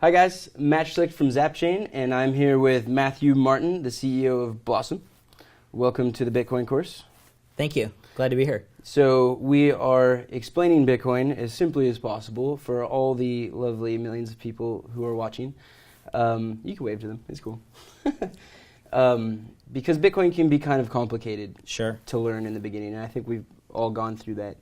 Hi guys, Matt Schlicht from Zapchain, and I'm here with Matthew Martin, the CEO of Blossom. Welcome to the Bitcoin course. Thank you. Glad to be here. So we are explaining Bitcoin as simply as possible for all the lovely millions of people who are watching. You can wave to them, it's cool. Because Bitcoin can be kind of complicated to learn in the beginning, and I think we've all gone through that.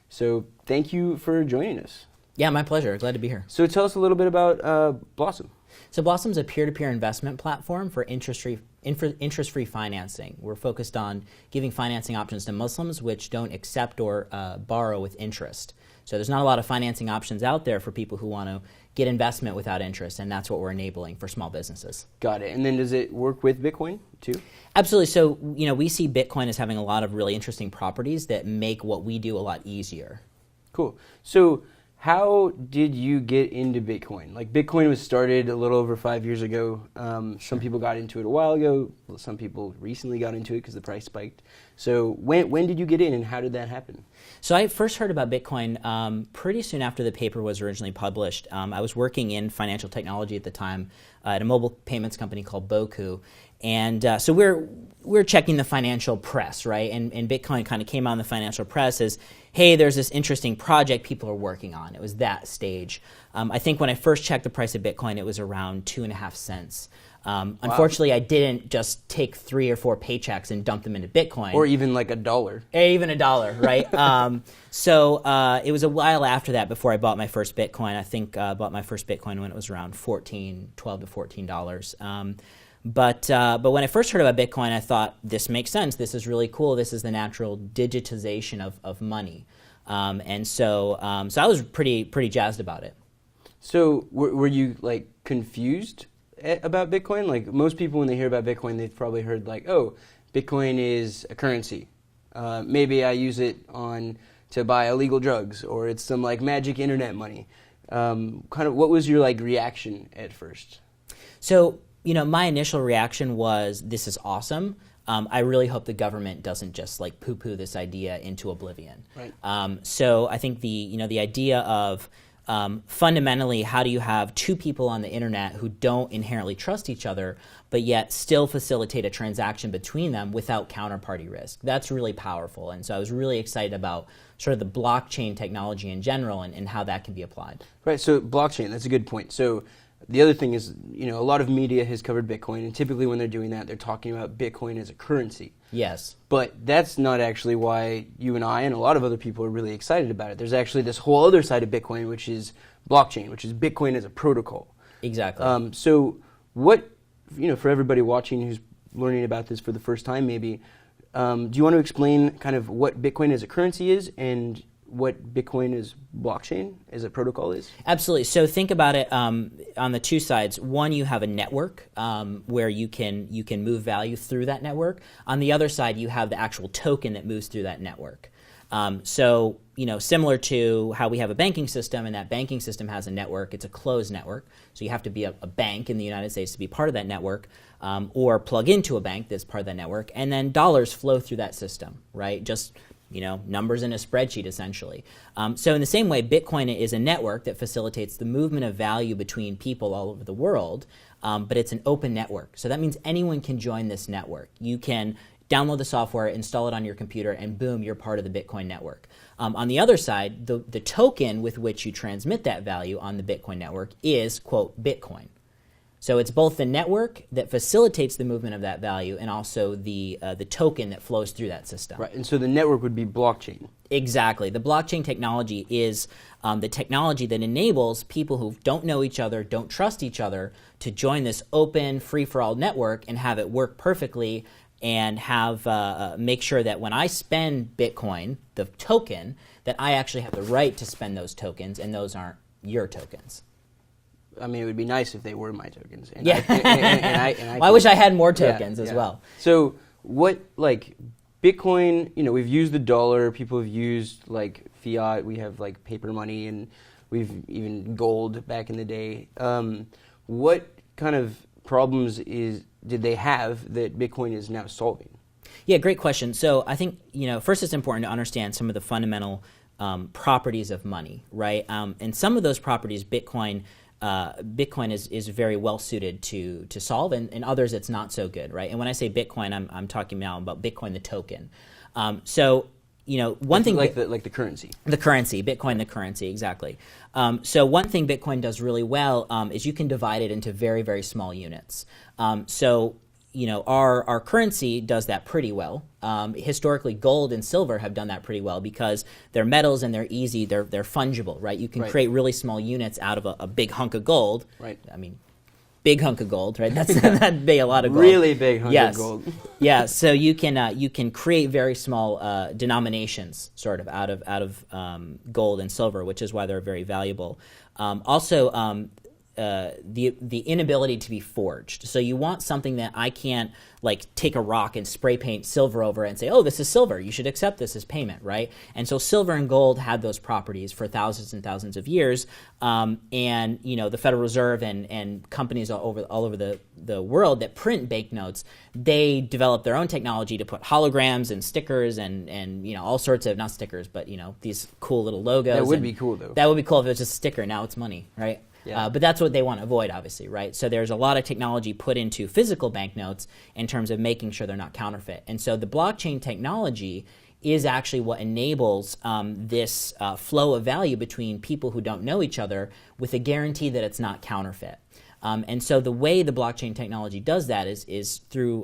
So thank you for joining us. Yeah, my pleasure. Glad to be here. So tell us a little bit about Blossom. So Blossom's a peer-to-peer investment platform for interest-free financing. We're focused on giving financing options to Muslims which don't accept or borrow with interest. So there's not a lot of financing options out there for people who want to get investment without interest, and that's what we're enabling for small businesses. Got it. And then does it work with Bitcoin too? Absolutely. So we see Bitcoin as having a lot of really interesting properties that make what we do a lot easier. Cool. So how did you get into Bitcoin? Like, Bitcoin was started a little over 5 years ago. Some people got into it a while ago. Some people recently got into it because the price spiked. So when did you get in, and how did that happen? So I first heard about Bitcoin pretty soon after the paper was originally published. I was working in financial technology at the time at a mobile payments company called Boku. And so we're checking the financial press, right? And Bitcoin kind of came on the financial press as, hey, there's this interesting project people are working on. It was that stage. I think when I first checked the price of Bitcoin, it was around 2.5 cents. Wow. Unfortunately, I didn't just take 3 or 4 paychecks and dump them into Bitcoin. Or even like $1. Even $1, right? So it was a while after that before I bought my first Bitcoin. I think I bought my first Bitcoin when it was around $12 to $14. But when I first heard about Bitcoin, I thought, this makes sense. This is really cool. This is the natural digitization of money. And so I was pretty jazzed about it. So were you like confused about Bitcoin? Like, most people, when they hear about Bitcoin, they've probably heard like, oh, Bitcoin is a currency. Maybe I use it to buy illegal drugs, or it's some like magic internet money. Kind of, what was your like reaction at first? So, my initial reaction was, this is awesome. I really hope the government doesn't just like poo-poo this idea into oblivion. Right. So I think the idea of fundamentally, how do you have two people on the internet who don't inherently trust each other, but yet still facilitate a transaction between them without counterparty risk? That's really powerful. And so I was really excited about sort of the blockchain technology in general and how that can be applied. Right, so blockchain, that's a good point. So the other thing is, a lot of media has covered Bitcoin, and typically when they're doing that, they're talking about Bitcoin as a currency. Yes. But that's not actually why you and I and a lot of other people are really excited about it. There's actually this whole other side of Bitcoin, which is blockchain, which is Bitcoin as a protocol. Exactly. So what, for everybody watching who's learning about this for the first time maybe, do you want to explain kind of what Bitcoin as a currency is and what Bitcoin as blockchain as a protocol is? Absolutely. So think about it on the two sides. One, you have a network where you can move value through that network. On the other side, you have the actual token that moves through that network. So similar to how we have a banking system, and that banking system has a network. It's a closed network. So you have to be a bank in the United States to be part of that network, or plug into a bank that's part of that network. And then dollars flow through that system, right? Just numbers in a spreadsheet, essentially. So in the same way, Bitcoin is a network that facilitates the movement of value between people all over the world, but it's an open network. So that means anyone can join this network. You can download the software, install it on your computer, and boom, you're part of the Bitcoin network. On the other side, the token with which you transmit that value on the Bitcoin network is, quote, Bitcoin. So it's both the network that facilitates the movement of that value and also the token that flows through that system. Right, and so the network would be blockchain. Exactly. The blockchain technology is the technology that enables people who don't know each other, don't trust each other, to join this open, free-for-all network and have it work perfectly, and have make sure that when I spend Bitcoin, the token, that I actually have the right to spend those tokens, and those aren't your tokens. I mean, it would be nice if they were my tokens. And yeah. I well, I wish I had more tokens as well. So what, like, Bitcoin, we've used the dollar, people have used, like, fiat, we have, like, paper money, and we've even gold back in the day. What kind of problems did they have that Bitcoin is now solving? Yeah, great question. So I think, first it's important to understand some of the fundamental properties of money, right? And some of those properties Bitcoin Bitcoin is very well suited to solve, and others it's not so good, right? And when I say Bitcoin, I'm talking now about Bitcoin the token. So one thing like the currency. The currency, Bitcoin the currency, exactly. So one thing Bitcoin does really well is you can divide it into very, very small units. Our currency does that pretty well. Historically, gold and silver have done that pretty well because they're metals and they're easy, they're fungible, right? You can create really small units out of a big hunk of gold. Right. I mean, big hunk of gold, right? That'd be a lot of gold. Really big hunk of gold. Yeah. So you can create very small denominations, sort of, out of gold and silver, which is why they're very valuable. The inability to be forged. So you want something that I can't take a rock and spray paint silver over it and say, oh, this is silver, you should accept this as payment, right? And so silver and gold had those properties for thousands and thousands of years. The Federal Reserve and companies all over the world that print banknotes, they developed their own technology to put holograms and stickers and all sorts of, not stickers, but these cool little logos. That would be cool, though. That would be cool if it was just a sticker. Now it's money, right? Yeah. But that's what they want to avoid, obviously, right? So there's a lot of technology put into physical banknotes in terms of making sure they're not counterfeit. And so the blockchain technology is actually what enables this flow of value between people who don't know each other with a guarantee that it's not counterfeit. And so the way the blockchain technology does that is through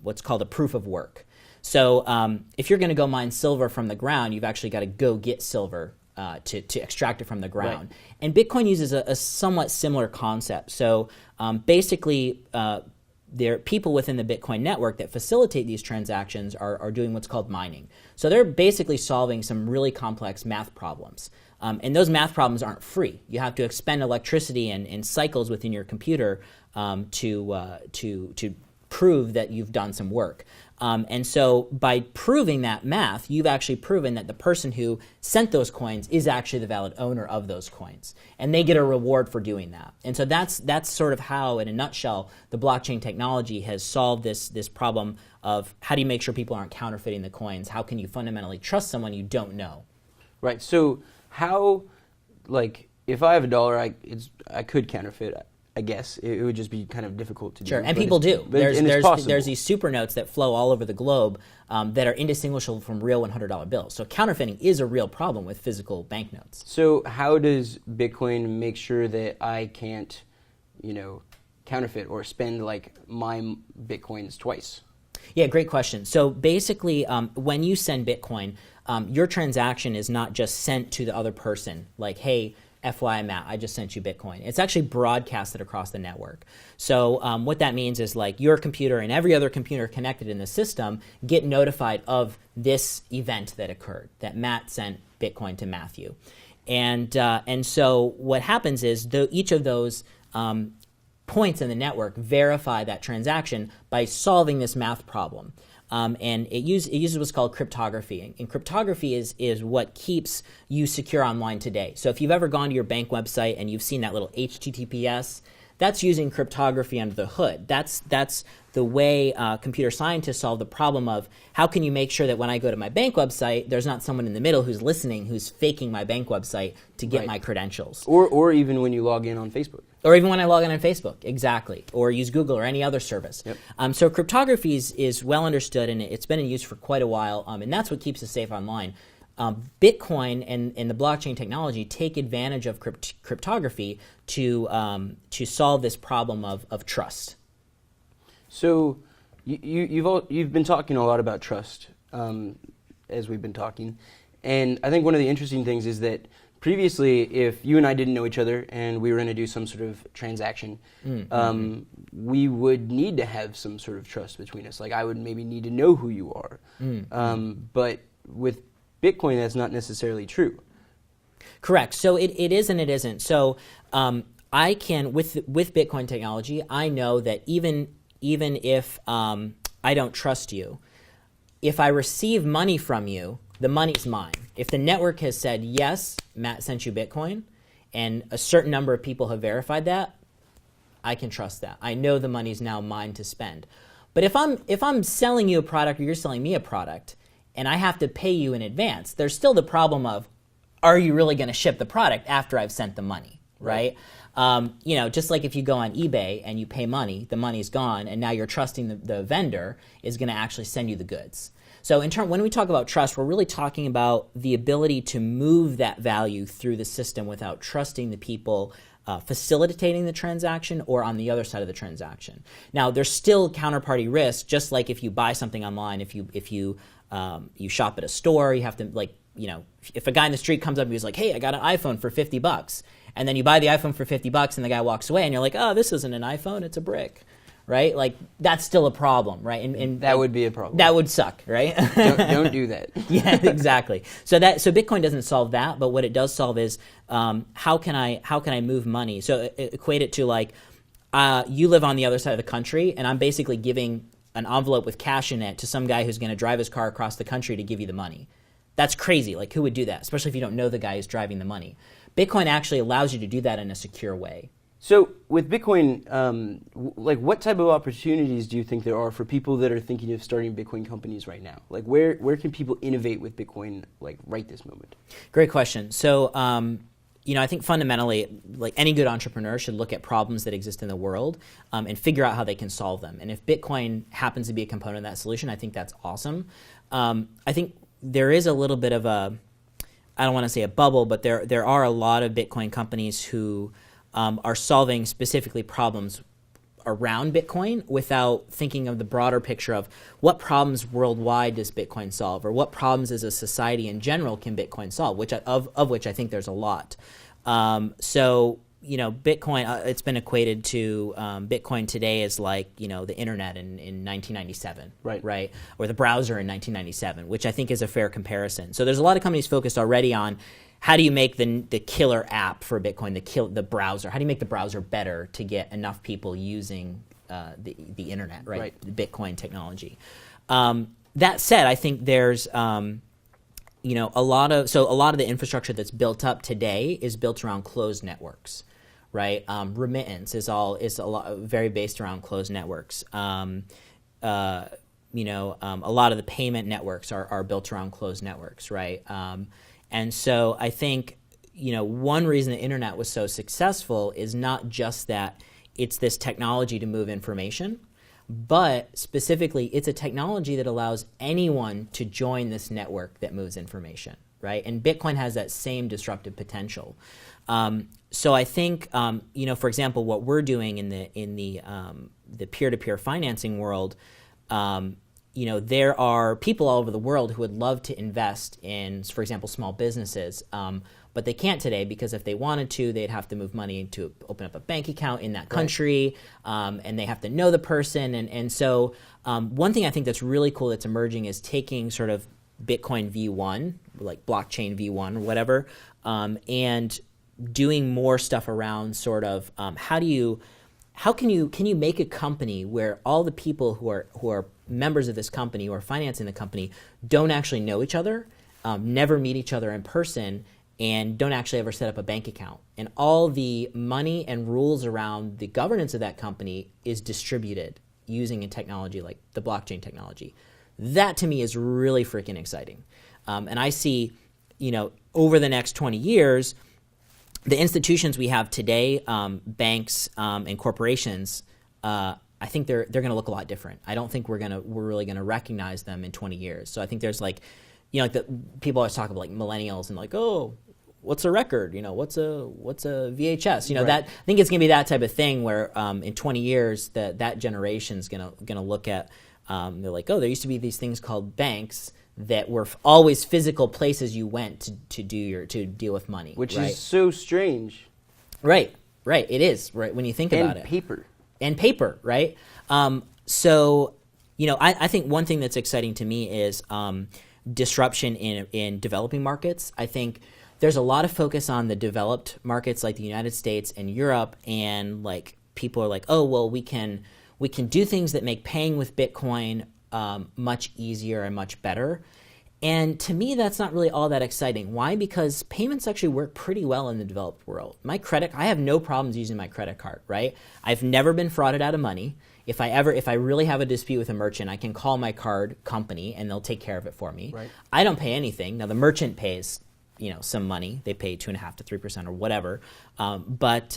what's called a proof of work. So if you're going to go mine silver from the ground, you've actually got to go get silver to extract it from the ground. Right. And Bitcoin uses a somewhat similar concept. So basically, there are people within the Bitcoin network that facilitate these transactions are doing what's called mining. So they're basically solving some really complex math problems. And those math problems aren't free. You have to expend electricity and cycles within your computer to prove that you've done some work. And so by proving that math, you've actually proven that the person who sent those coins is actually the valid owner of those coins. And they get a reward for doing that. And so that's sort of how, in a nutshell, the blockchain technology has solved this problem of how do you make sure people aren't counterfeiting the coins? How can you fundamentally trust someone you don't know? Right. So how, if I have $1, I could counterfeit. I guess it would just be kind of difficult to do. Sure, and people do. There's these super notes that flow all over the globe that are indistinguishable from real $100 bills. So counterfeiting is a real problem with physical banknotes. So how does Bitcoin make sure that I can't, counterfeit or spend my Bitcoins twice? Yeah, great question. So basically, when you send Bitcoin, your transaction is not just sent to the other person, hey, FYI, Matt, I just sent you Bitcoin. It's actually broadcasted across the network. So what that means is your computer and every other computer connected in the system get notified of this event that occurred, that Matt sent Bitcoin to Matthew. And so what happens is each of those points in the network verify that transaction by solving this math problem. And it uses what's called cryptography. And cryptography is what keeps you secure online today. So if you've ever gone to your bank website and you've seen that little HTTPS, that's using cryptography under the hood. That's the way computer scientists solve the problem of how can you make sure that when I go to my bank website, there's not someone in the middle who's listening, who's faking my bank website to get my credentials. Or even when you log in on Facebook. Or even when I log in on Facebook, exactly. Or use Google or any other service. Yep. So cryptography is well understood, and it's been in use for quite a while, and that's what keeps us safe online. Bitcoin and the blockchain technology take advantage of cryptography to solve this problem of trust. So you've been talking a lot about trust as we've been talking, and I think one of the interesting things is that previously, if you and I didn't know each other and we were going to do some sort of transaction, we would need to have some sort of trust between us. I would maybe need to know who you are. But with Bitcoin, that's not necessarily true. Correct. So it is and it isn't. So I can, with Bitcoin technology, I know that even if I don't trust you, if I receive money from you, the money's mine. If the network has said, yes, Matt sent you Bitcoin, and a certain number of people have verified that, I can trust that. I know the money's now mine to spend. But if I'm selling you a product or you're selling me a product, and I have to pay you in advance, there's still the problem of, are you really going to ship the product after I've sent the money? right? Just like if you go on eBay and you pay money, the money's gone, and now you're trusting the vendor is going to actually send you the goods. So when we talk about trust, we're really talking about the ability to move that value through the system without trusting the people facilitating the transaction or on the other side of the transaction. Now, there's still counterparty risk, just like if you buy something online. If you shop at a store, you have to if a guy in the street comes up and he's like, "Hey, I got an iPhone for $50," and then you buy the iPhone for $50 and the guy walks away, and you're like, "Oh, this isn't an iPhone; it's a brick." Right? Like, that's still a problem, right? And that would be a problem. That would suck, right? don't do that. Yeah, exactly. So Bitcoin doesn't solve that, but what it does solve is how can I move money? So equate it to like you live on the other side of the country, and I'm basically giving an envelope with cash in it to some guy who's going to drive his car across the country to give you the money. That's crazy. Like, who would do that? Especially if you don't know the guy who's driving the money. Bitcoin actually allows you to do that in a secure way. So with Bitcoin, what type of opportunities do you think there are for people that are thinking of starting Bitcoin companies right now? Like, where can people innovate with Bitcoin, like, right this moment? Great question. So, I think fundamentally, like any good entrepreneur should look at problems that exist in the world and figure out how they can solve them. And if Bitcoin happens to be a component of that solution, I think that's awesome. I think there is a little bit of I don't want to say a bubble, but there are a lot of Bitcoin companies who are solving specifically problems around Bitcoin without thinking of the broader picture of what problems worldwide does Bitcoin solve, or what problems as a society in general can Bitcoin solve, of which I think there's a lot. Bitcoin, it's been equated to Bitcoin today as like, the internet in 1997, right? Or the browser in 1997, which I think is a fair comparison. So there's a lot of companies focused already on how do you make the killer app for Bitcoin, the browser? How do you make the browser better to get enough people using the internet, right? The Bitcoin technology. That said, I think there's a lot of the infrastructure that's built up today is built around closed networks, right? Remittance is very based around closed networks. A lot of the payment networks are built around closed networks, right? And so I think, one reason the internet was so successful is not just that it's this technology to move information, but specifically it's a technology that allows anyone to join this network that moves information, right? And Bitcoin has that same disruptive potential. So I think, for example, what we're doing in the peer-to-peer financing world, there are people all over the world who would love to invest in, for example, small businesses, but they can't today because if they wanted to, they'd have to move money to open up a bank account in that country, and they have to know the person. And so one thing I think that's really cool that's emerging is taking sort of Bitcoin V1, like blockchain V1 or whatever, and doing more stuff around sort of how can you make a company where all the people who are members of this company or financing the company don't actually know each other, never meet each other in person, and don't actually ever set up a bank account. And all the money and rules around the governance of that company is distributed using a technology like the blockchain technology. That to me is really freaking exciting. And I see, over the next 20 years, the institutions we have today, banks and corporations, I think they're going to look a lot different. I don't think we're really going to recognize them in 20 years. So I think there's like the people always talk about like millennials and like, oh, what's a record? What's a VHS? That I think it's going to be that type of thing where in 20 years that generation's going to look at they're like, oh, there used to be these things called banks that were always physical places you went to deal with money, which is so strange. Right. It is, right, when you think about it. And paper, right? So, I think one thing that's exciting to me is disruption in developing markets. I think there's a lot of focus on the developed markets like the United States and Europe, and like people are like, oh, well, we can do things that make paying with Bitcoin much easier and much better. And to me, that's not really all that exciting. Why? Because payments actually work pretty well in the developed world. I have no problems using my credit card, right? I've never been frauded out of money. If I really have a dispute with a merchant, I can call my card company and they'll take care of it for me. Right. I don't pay anything. Now the merchant pays some money. They pay 2.5% to 3% or whatever. But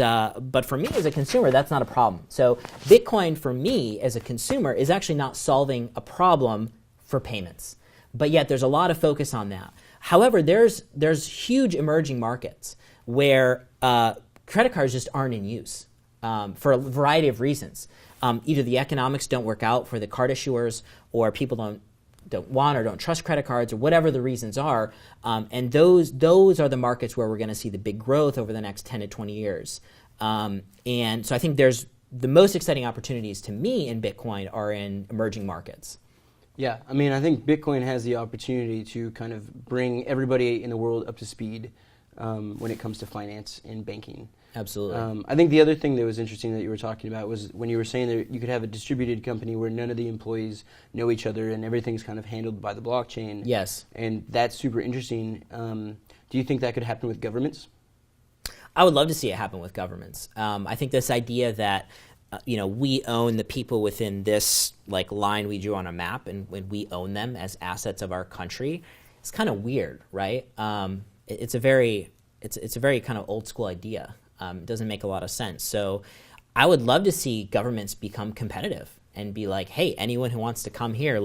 for me as a consumer, that's not a problem. So Bitcoin for me as a consumer is actually not solving a problem for payments. But yet there's a lot of focus on that. However, there's huge emerging markets where credit cards just aren't in use for a variety of reasons. Either the economics don't work out for the card issuers, or people don't want or don't trust credit cards, or whatever the reasons are. And those are the markets where we're going to see the big growth over the next 10 to 20 years. And so I think there's the most exciting opportunities to me in Bitcoin are in emerging markets. Yeah, I mean, I think Bitcoin has the opportunity to kind of bring everybody in the world up to speed when it comes to finance and banking. Absolutely. I think the other thing that was interesting that you were talking about was when you were saying that you could have a distributed company where none of the employees know each other and everything's kind of handled by the blockchain. Yes. And that's super interesting. Do you think that could happen with governments? I would love to see it happen with governments. I think this idea that we own the people within this line we drew on a map, and when we own them as assets of our country, it's kind of weird, right? It's a very kind of old school idea. It doesn't make a lot of sense. So I would love to see governments become competitive and be like, hey, anyone who wants to come here,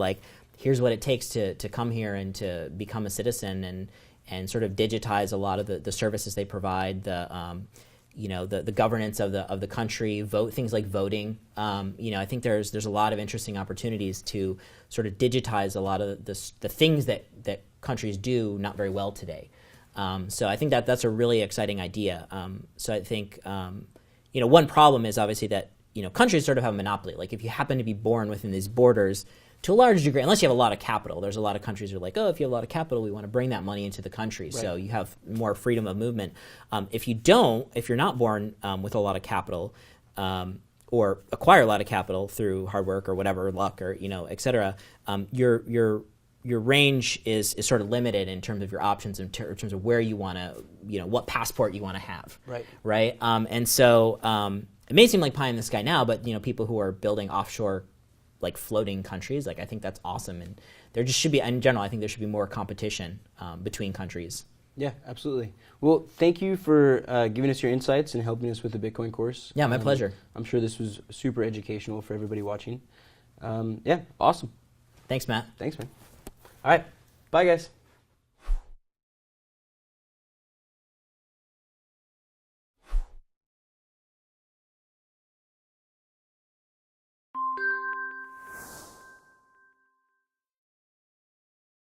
here's what it takes to come here and to become a citizen, and sort of digitize a lot of the services they provide, the governance of the country, things like voting. I think there's a lot of interesting opportunities to sort of digitize a lot of the things that countries do not very well today. So I think that's a really exciting idea. So I think one problem is obviously that countries sort of have a monopoly. Like if you happen to be born within these borders, to a large degree, unless you have a lot of capital, there's a lot of countries who are like, oh, if you have a lot of capital, we want to bring that money into the country. Right. So you have more freedom of movement. If you're not born with a lot of capital, or acquire a lot of capital through hard work or whatever, luck or et cetera, your range is sort of limited in terms of your options, in terms of where you want to, what passport you want to have. Right. And so it may seem like pie in the sky now, but people who are building offshore floating countries, I think that's awesome, and there just should be, in general, I think there should be more competition between countries. Yeah, absolutely. Well, thank you for giving us your insights and helping us with the Bitcoin course. Yeah, my pleasure. I'm sure this was super educational for everybody watching. Yeah, awesome. Thanks, Matt. Thanks, man. All right, bye, guys.